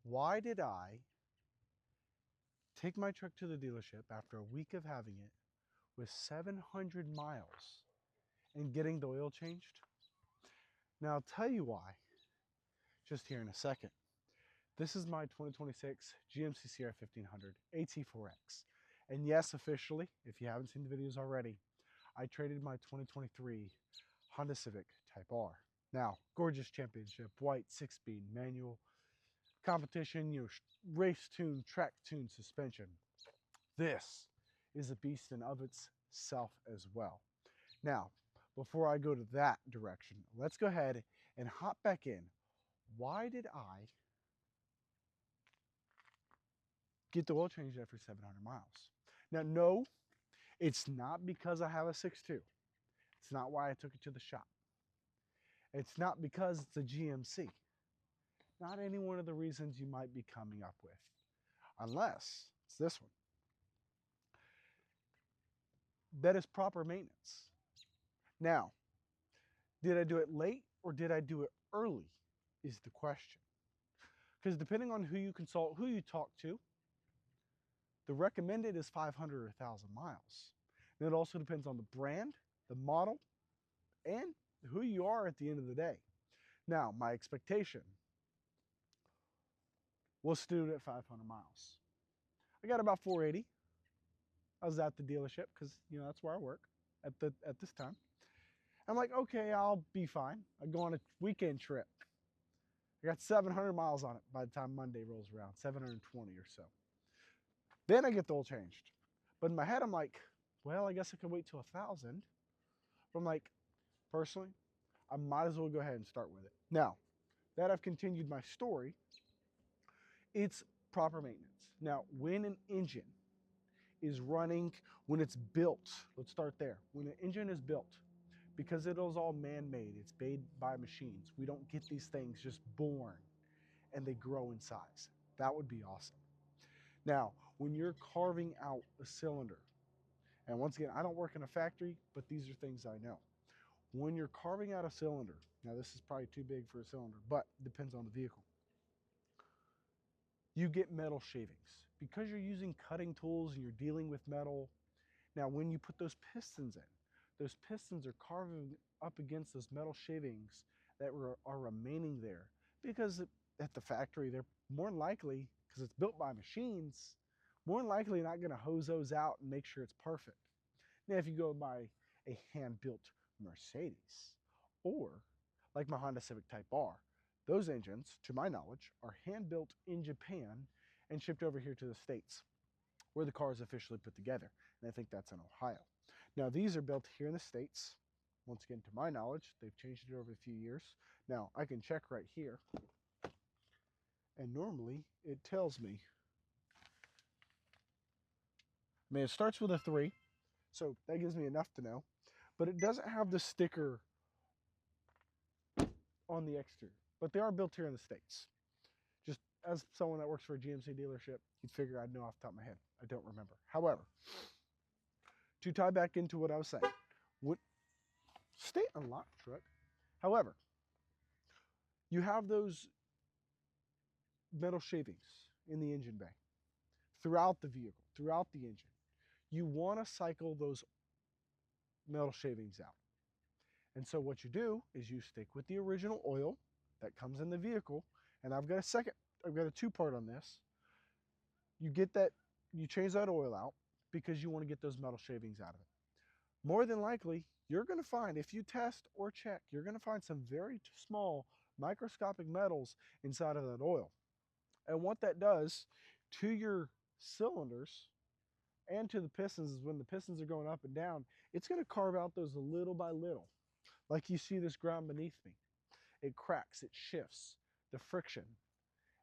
Why did I take my truck to the dealership after a week of having it with 700 miles and getting the oil changed? Now I'll tell you why just here in a second. This is my 2026 GMC Sierra 1500 AT4X. And yes, officially, if you haven't seen the videos already, I traded my 2023 Honda Civic Type R. Now, gorgeous championship, white, 6-speed, manual, competition, race tuned, track tuned suspension. This is a beast in of itself as well. Now, before I go to that direction, let's go ahead and hop back in. Why did I get the oil changed after 700 miles? Now, no, it's not because I have a 6.2. It's not why I took it to the shop. It's not because it's a GMC. Not any one of the reasons you might be coming up with, unless it's this one. That is proper maintenance. Now, did I do it late or did I do it early is the question. Because depending on who you consult, who you talk to, the recommended is 500 or 1,000 miles. And it also depends on the brand, the model, and who you are at the end of the day. Now, my expectation was to do it at 500 miles. I got about 480. I was at the dealership because, that's where I work at this time. I'm like, okay, I'll be fine. I go on a weekend trip. I got 700 miles on it by the time Monday rolls around, 720 or so. Then I get the oil changed. But in my head, I'm like, well, I guess I could wait till 1,000. But I'm like, personally, I might as well go ahead and start with it. Now, that I've continued my story, it's proper maintenance. Now, when an engine is running, when it's built, let's start there. When an engine is built, because it is all man-made, it's made by machines. We don't get these things just born and they grow in size. That would be awesome. Now, when you're carving out a cylinder, and once again, I don't work in a factory, but these are things I know. When you're carving out a cylinder, now this is probably too big for a cylinder, but it depends on the vehicle. You get metal shavings. Because you're using cutting tools and you're dealing with metal, now when you put those pistons in, those pistons are carving up against those metal shavings that are remaining there. Because at the factory, they're more than likely, because it's built by machines, more than likely not going to hose those out and make sure it's perfect. Now, if you go buy a hand-built Mercedes, or like my Honda Civic Type R, those engines, to my knowledge, are hand-built in Japan and shipped over here to the States, where the car is officially put together. And I think that's in Ohio. Now, these are built here in the States. Once again, to my knowledge, they've changed it over a few years. Now, I can check right here, and normally it tells me. I mean, it starts with a 3, so that gives me enough to know. But it doesn't have the sticker on the exterior. But they are built here in the States. Just as someone that works for a GMC dealership, you'd figure I'd know off the top of my head. I don't remember. However, to tie back into what I was saying, stay unlocked, truck. However, you have those metal shavings in the engine bay throughout the vehicle, throughout the engine. You want to cycle those metal shavings out. And so what you do is you stick with the original oil that comes in the vehicle. And I've got a two-part on this. You change that oil out because you want to get those metal shavings out of it. More than likely, you're going to find, if you test or check, you're going to find some very small microscopic metals inside of that oil. And what that does to your cylinders and to the pistons is when the pistons are going up and down, it's going to carve out those little by little. Like you see this ground beneath me. It cracks, it shifts, the friction,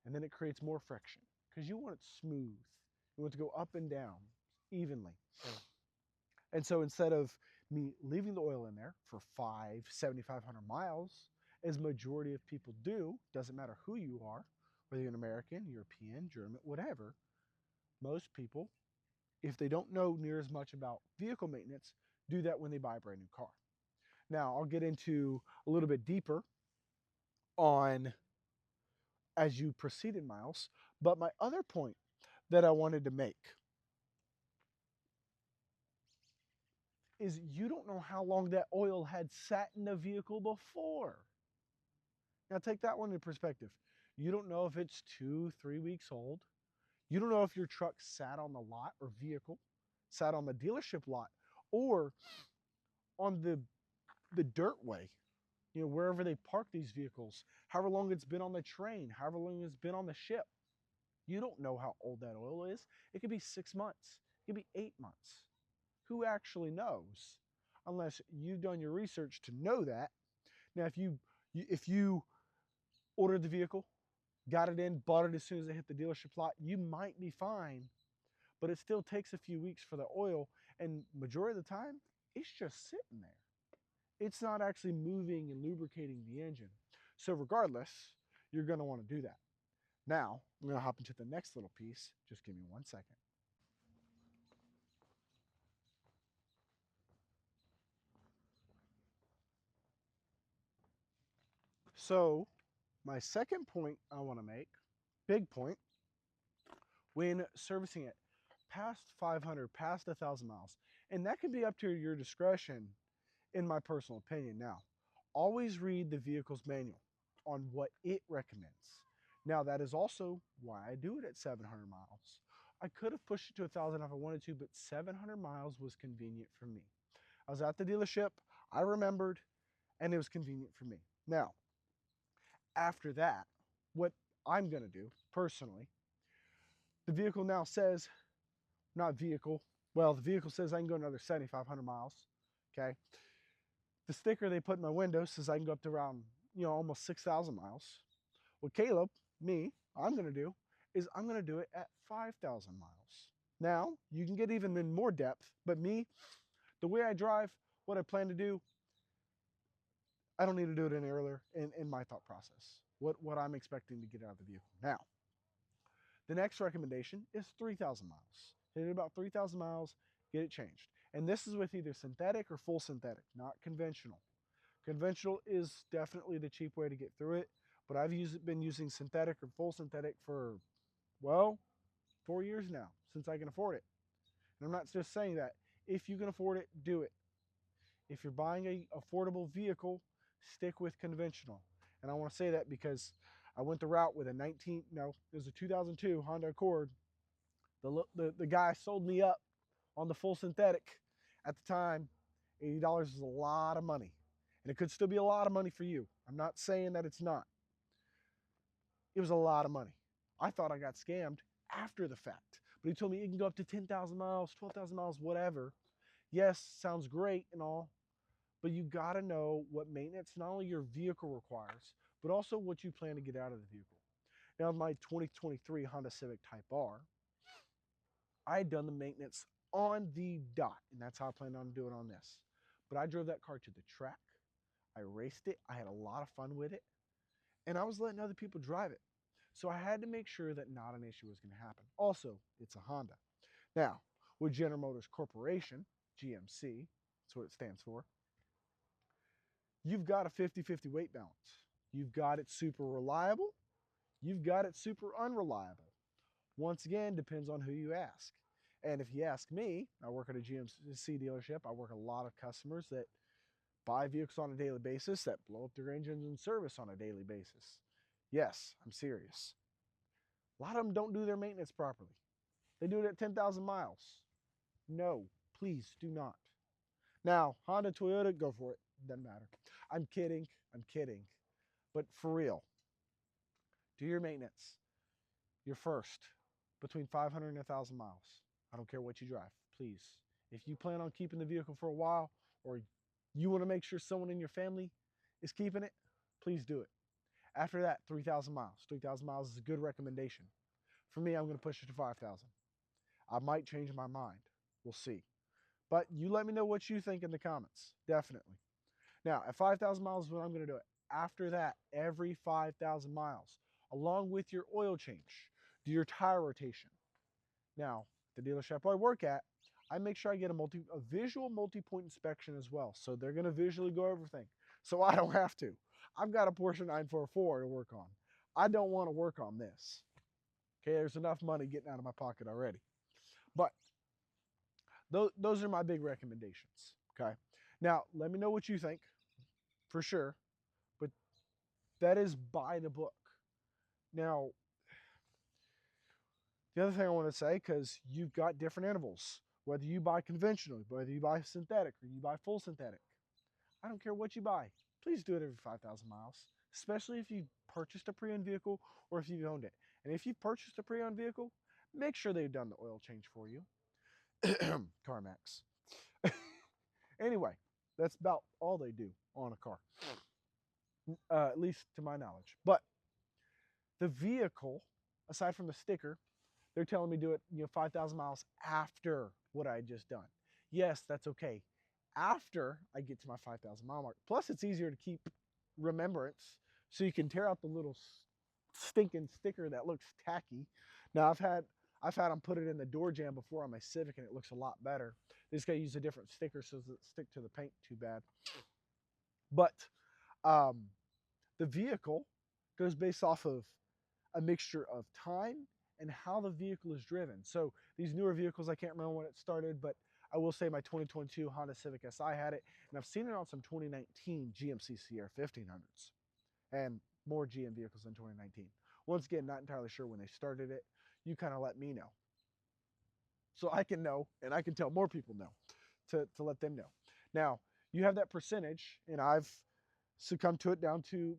and then it creates more friction because you want it smooth. You want it to go up and down evenly. And so instead of me leaving the oil in there for 7,500 miles, as majority of people do, doesn't matter who you are, whether you're an American, European, German, whatever, most people, if they don't know near as much about vehicle maintenance, do that when they buy a brand new car. Now, I'll get into a little bit deeper on as you proceed in miles. But my other point that I wanted to make is you don't know how long that oil had sat in the vehicle before. Now take that one into perspective. You don't know if it's 2, 3 weeks old. You don't know if your truck sat on the lot or vehicle, sat on the dealership lot, or on the dirt way, wherever they park these vehicles, however long it's been on the train, however long it's been on the ship. You don't know how old that oil is. It could be 6 months. It could be 8 months. Who actually knows? Unless you've done your research to know that. Now, if you ordered the vehicle, got it in, bought it as soon as it hit the dealership lot, you might be fine, but it still takes a few weeks for the oil, and majority of the time, it's just sitting there. It's not actually moving and lubricating the engine. So regardless, you're going to want to do that. Now, I'm going to hop into the next little piece. Just give me 1 second. So my second point I want to make, big point, when servicing it past 500, past 1,000 miles, and that can be up to your discretion in my personal opinion. Now, always read the vehicle's manual on what it recommends. Now, that is also why I do it at 700 miles. I could have pushed it to 1,000 if I wanted to, but 700 miles was convenient for me. I was at the dealership, I remembered, and it was convenient for me. Now, after that, what I'm going to do personally, the vehicle now says, not vehicle, well, the vehicle says I can go another 7,500 miles, okay? The sticker they put in my window says I can go up to around, almost 6,000 miles. What Caleb, I'm going to do is I'm going to do it at 5,000 miles. Now, you can get even in more depth, but me, the way I drive, what I plan to do, I don't need to do it any earlier in my thought process, what I'm expecting to get out of the vehicle. Now, the next recommendation is 3,000 miles. Hit it about 3,000 miles, get it changed. And this is with either synthetic or full synthetic, not conventional. Conventional is definitely the cheap way to get through it, but I've been using synthetic or full synthetic for, well, 4 years now, since I can afford it. And I'm not just saying that. If you can afford it, do it. If you're buying an affordable vehicle, stick with conventional. And I want to say that because I went the route with it was a 2002 Honda Accord. The guy sold me up on the full synthetic. At the time, $80 is a lot of money. And it could still be a lot of money for you. I'm not saying that it's not. It was a lot of money. I thought I got scammed after the fact. But he told me it can go up to 10,000 miles, 12,000 miles, whatever. Yes, sounds great and all, but you got to know what maintenance not only your vehicle requires, but also what you plan to get out of the vehicle. Now, my 2023 Honda Civic Type R, I had done the maintenance on the dot, and that's how I planned on doing on this. But I drove that car to the track. I raced it. I had a lot of fun with it, and I was letting other people drive it. So I had to make sure that not an issue was going to happen. Also, it's a Honda. Now, with General Motors Corporation, GMC, that's what it stands for, you've got a 50-50 weight balance. You've got it super reliable. You've got it super unreliable. Once again, depends on who you ask. And if you ask me, I work at a GMC dealership. I work a lot of customers that buy vehicles on a daily basis, that blow up their engines in service on a daily basis. Yes, I'm serious. A lot of them don't do their maintenance properly. They do it at 10,000 miles. No, please do not. Now, Honda, Toyota, go for it. Doesn't matter. I'm kidding. I'm kidding. But for real, do your maintenance. Your first, between 500 and 1,000 miles. I don't care what you drive, please. If you plan on keeping the vehicle for a while, or you want to make sure someone in your family is keeping it, please do it. After that, 3,000 miles. 3,000 miles is a good recommendation. For me, I'm going to push it to 5,000. I might change my mind. We'll see. But you let me know what you think in the comments. Definitely. Now, at 5,000 miles is when I'm going to do it. After that, every 5,000 miles, along with your oil change, do your tire rotation. Now, the dealership I work at, I make sure I get a visual multi-point inspection as well. So they're going to visually go everything. So I don't have to. I've got a Porsche 944 to work on. I don't want to work on this. Okay, there's enough money getting out of my pocket already. But those are my big recommendations. Okay, now let me know what you think, for sure. But that is by the book. Now, the other thing I want to say, because you've got different intervals, whether you buy conventional, whether you buy synthetic, or you buy full synthetic, I don't care what you buy. Please do it every 5,000 miles, especially if you purchased a pre-owned vehicle or if you've owned it. And if you've purchased a pre-owned vehicle, make sure they've done the oil change for you. CarMax. Anyway, that's about all they do on a car, at least to my knowledge. But the vehicle, aside from the sticker, they're telling me do it 5,000 miles after what I just done. Yes, that's okay. After I get to my 5,000 mile mark. Plus, it's easier to keep remembrance, so you can tear out the little stinking sticker that looks tacky. Now, I've had them put it in the door jamb before on my Civic, and it looks a lot better. They just got to use a different sticker so it doesn't stick to the paint too bad. But the vehicle goes based off of a mixture of time and how the vehicle is driven. So these newer vehicles, I can't remember when it started, but I will say my 2022 Honda Civic Si had it, and I've seen it on some 2019 GMC Sierra 1500s and more GM vehicles in 2019. Once again, not entirely sure when they started it. You kind of let me know, so I can know, and I can tell more people know to let them know. Now, you have that percentage, and I've succumbed to it down to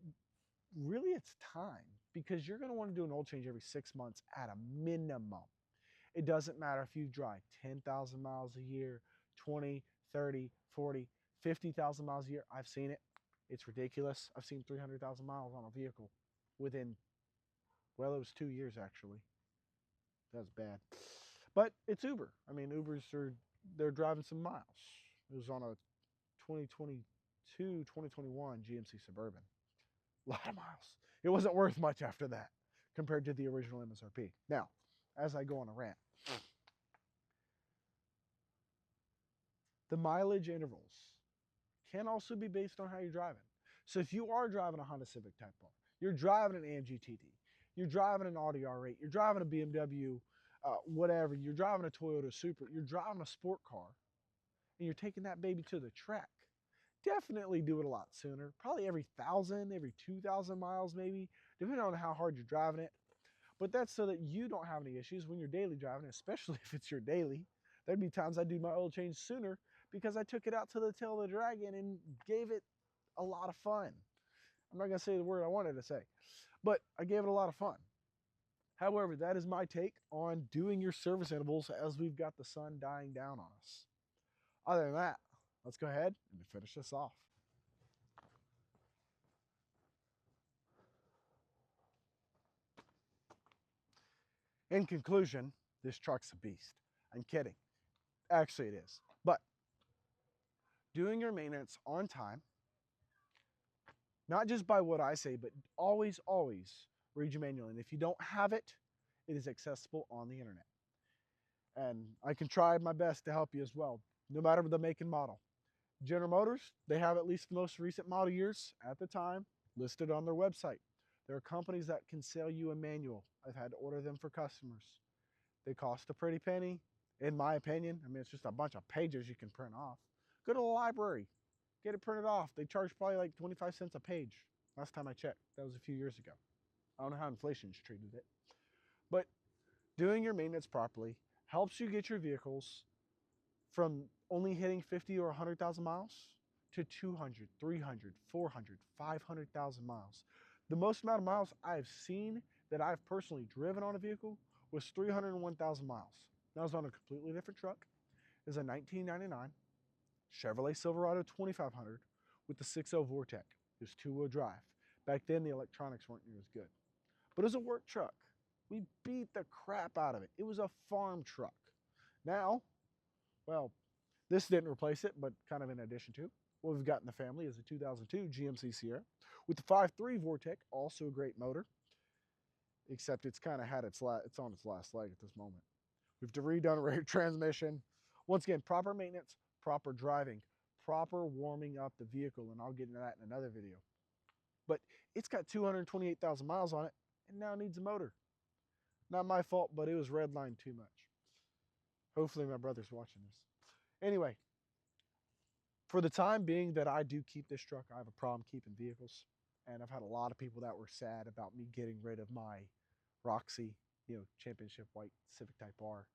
really it's time, because you're going to want to do an oil change every 6 months at a minimum. It doesn't matter if you drive 10,000 miles a year, 20, 30, 40, 50,000 miles a year. I've seen it. It's ridiculous. I've seen 300,000 miles on a vehicle within, well, it was 2 years actually. That's bad. But it's Uber. I mean, they're driving some miles. It was on a 2022, 2021 GMC Suburban. A lot of miles. It wasn't worth much after that compared to the original MSRP. Now, as I go on a rant, the mileage intervals can also be based on how you're driving. So if you are driving a Honda Civic Type R, you're driving an AMG TD, you're driving an Audi R8, you're driving a BMW, whatever, you're driving a Toyota Supra, you're driving a sport car, and you're taking that baby to the track, definitely do it a lot sooner. Probably every 1,000, every 2,000 miles maybe, depending on how hard you're driving it. But that's so that you don't have any issues when you're daily driving, especially if it's your daily. There'd be times I do my oil change sooner because I took it out to the tail of the dragon and gave it a lot of fun. I'm not going to say the word I wanted to say, but I gave it a lot of fun. However, that is my take on doing your service intervals as we've got the sun dying down on us. Other than that, let's go ahead and finish this off. In conclusion, this truck's a beast. I'm kidding. Actually, it is. But doing your maintenance on time, not just by what I say, but always, always read your manual. And if you don't have it, it is accessible on the internet. And I can try my best to help you as well, no matter the make and model. General Motors, they have at least the most recent model years at the time listed on their website. There are companies that can sell you a manual. I've had to order them for customers. They cost a pretty penny, in my opinion. I mean, it's just a bunch of pages you can print off. Go to the library, get it printed off. They charge probably like 25 cents a page. Last time I checked, that was a few years ago. I don't know how inflation's treated it. But doing your maintenance properly helps you get your vehicles from only hitting 50 or 100,000 miles to 200, 300, 400, 500,000 miles. The most amount of miles I've seen that I've personally driven on a vehicle was 301,000 miles. That was on a completely different truck. It was a 1999 Chevrolet Silverado 2500 with the 6.0 Vortec. It was two-wheel drive. Back then, the electronics weren't near as good. But it was a work truck. We beat the crap out of it. It was a farm truck. Now, well, this didn't replace it, but kind of in addition to. What we've got in the family is a 2002 GMC Sierra with the 5.3 Vortec, also a great motor, except it's kind of had it's on its last leg at this moment. We've redone rear transmission. Once again, proper maintenance, proper driving, proper warming up the vehicle, and I'll get into that in another video. But it's got 228,000 miles on it. and now it needs a motor. Not my fault, but it was redlined too much. Hopefully my brother's watching this. Anyway, for the time being that I do keep this truck, I have a problem keeping vehicles. And I've had a lot of people that were sad about me getting rid of my Roxie, championship white Civic Type R.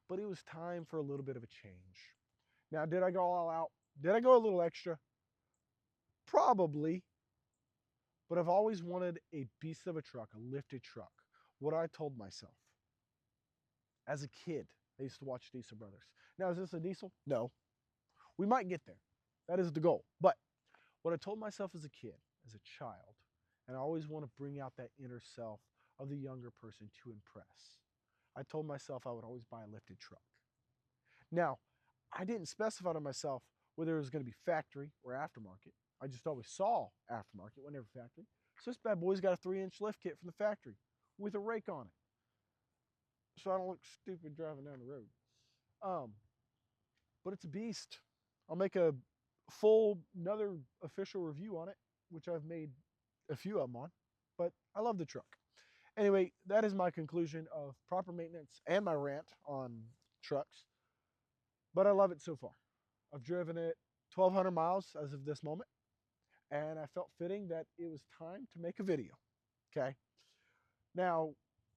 But it was time for a little bit of a change. Now, did I go all out? Did I go a little extra? Probably. But I've always wanted a beast of a truck, a lifted truck. What I told myself. As a kid, I used to watch Diesel Brothers. Now, is this a diesel? No. We might get there. That is the goal. But what I told myself as a kid, as a child, and I always want to bring out that inner self of the younger person to impress. I told myself I would always buy a lifted truck. Now, I didn't specify to myself whether it was going to be factory or aftermarket. I just always saw aftermarket, whenever factory. So this bad boy's got a 3-inch lift kit from the factory with a rake on it. So I don't look stupid driving down the road. But it's a beast. I'll make another official review on it, which I've made a few of them on. But I love the truck. Anyway, that is my conclusion of proper maintenance and my rant on trucks. But I love it so far. I've driven it 1,200 miles as of this moment. And I felt fitting that it was time to make a video. Okay. Now,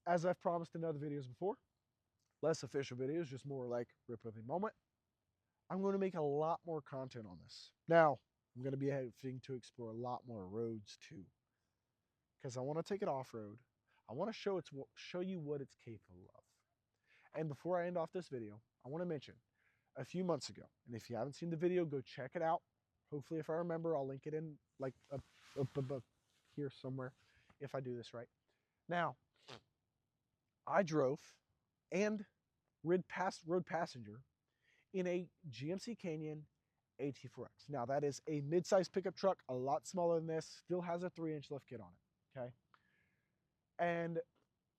as I've promised in other videos before, less official videos, just more like rip of the moment. I'm going to make a lot more content on this. Now, I'm going to be having to explore a lot more roads too. Because I want to take it off-road. I want to show you what it's capable of. And before I end off this video, I want to mention a few months ago, and if you haven't seen the video, go check it out. Hopefully, if I remember, I'll link it in like up here somewhere if I do this right. Now, I drove and rode passenger in a GMC Canyon AT4X. Now, that is a mid-size pickup truck, a lot smaller than this, still has a 3-inch lift kit on it, okay? And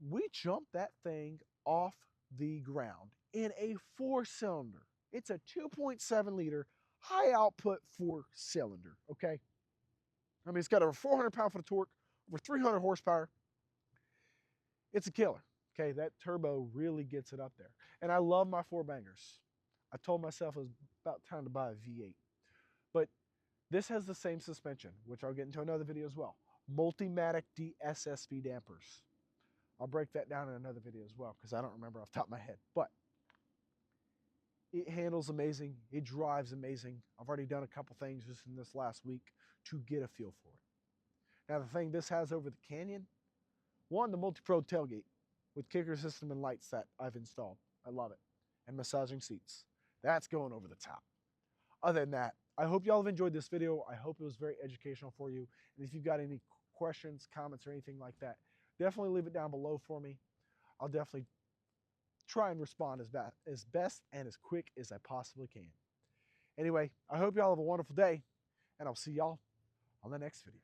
we jumped that thing off the ground in a 4-cylinder. It's a 2.7 liter high output 4-cylinder, okay? I mean, it's got over 400 pound-foot of torque, over 300 horsepower. It's a killer, okay? That turbo really gets it up there. And I love my 4-bangers. I told myself it was about time to buy a V8. But this has the same suspension, which I'll get into another video as well. Multimatic DSSB dampers. I'll break that down in another video as well because I don't remember off the top of my head. But it handles amazing. It drives amazing. I've already done a couple things just in this last week to get a feel for it. Now, the thing this has over the Canyon, one, the multi-pro tailgate with kicker system and lights that I've installed. I love it. And massaging seats. That's going over the top. Other than that, I hope y'all have enjoyed this video. I hope it was very educational for you. And if you've got any questions, comments, or anything like that, definitely leave it down below for me. I'll definitely try and respond as best and as quick as I possibly can. Anyway, I hope y'all have a wonderful day, and I'll see y'all on the next video.